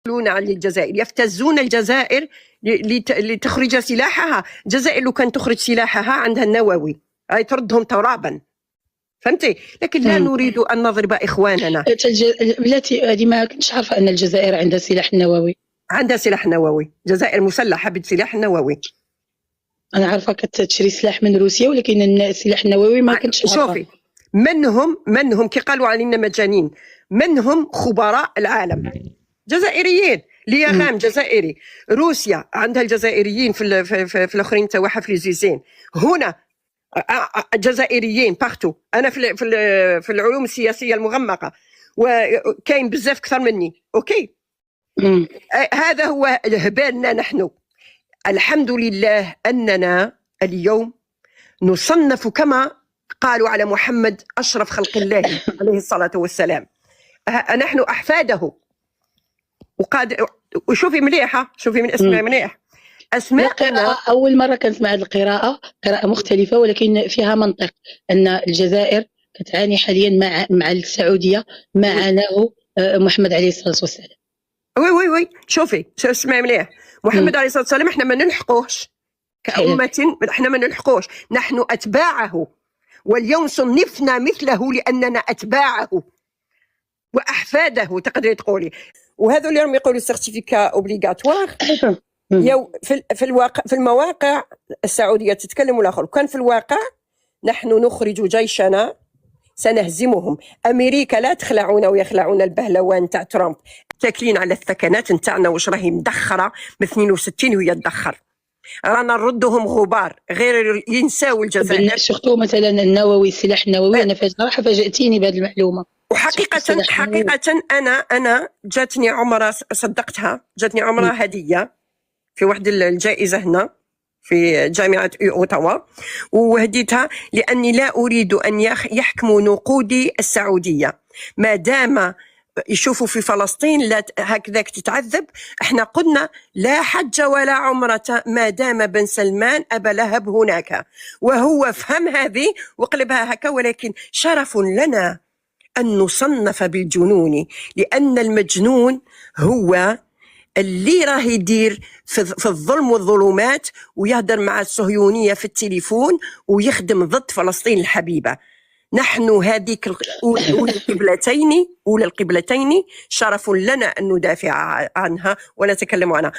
يقولون عن الجزائر، يفتزون الجزائر لتخرج سلاحها. الجزائر لو كان تخرج سلاحها عندها النووي هاي تردهم ترابا، فهمتي؟ لكن لا نريد أن نضرب إخواننا. بلاتي هذه ما كنتش عارفة أن الجزائر عندها سلاح نووي. عندها سلاح نووي، الجزائر مسلحة بالسلاح النووي. أنا عارفة كتشري سلاح من روسيا، ولكن السلاح النووي ما كنتش عارفة. شوفي، منهم كي قالوا علينا مجانين، منهم خبراء العالم جزائريين، ليغام جزائري، روسيا عندها الجزائريين في الاخرين تاعها في ليزيزين، هنا جزائريين بارتو. انا في العلوم السياسيه المغمقه وكاين بزاف اكثر مني، اوكي. هذا هو هبالنا نحن. الحمد لله اننا اليوم نصنف كما قالوا على محمد اشرف خلق الله عليه الصلاه والسلام، نحن احفاده. وشوفي مليحه، شوفي من اسمها مليح. اسماءنا اول مره كنسمع هذه القراءه، قراءه مختلفه ولكن فيها منطق، ان الجزائر كتعاني حاليا مع السعوديه ما عاناه محمد عليه الصلاه والسلام. وي شوفي اسمعي مليح. محمد عليه الصلاه والسلام احنا ما نلحقوش كأمة، احنا ما نلحقوش، نحن اتباعه، واليوم صنفنا مثله لاننا اتباعه واحفاده تقدري تقولي. وهذا اللي راهم يقولوا سيرتيفيكا اوبليغاتوار في المواقع السعوديه تتكلم الاخر، كان في الواقع نحن نخرج جيشنا سنهزمهم. امريكا لا تخلعونا ويخلعون البهلوان تاع ترامب، تاكلين على الثكنات نتاعنا واش راهي مدخره من 62 وهي تدخر، رانا نردهم غبار غير ينساو الجزائر. بالناس سورتو مثلا النووي، السلاح النووي. انا صراحه فاجاتيني بهذه المعلومه. وحقيقه انا جاتني عمره، صدقتها، جاتني عمره هديه في واحد الجائزه هنا في جامعه اوتاوا، وهديتها لاني لا اريد ان يحكموا نقودي السعوديه ما دام يشوفوا في فلسطين لا هكذاك تتعذب. احنا قلنا لا حج ولا عمرة ما دام بن سلمان أبا لهب هناك، وهو فهم هذه وقلبها هكا. ولكن شرف لنا أن نصنف بالجنون، لأن المجنون هو اللي راه يدير في الظلم والظلمات ويهدر مع الصهيونية في التليفون ويخدم ضد فلسطين الحبيبة. نحن هذيك أولى القبلتين شرف لنا أن ندافع عنها ونتكلم عنها.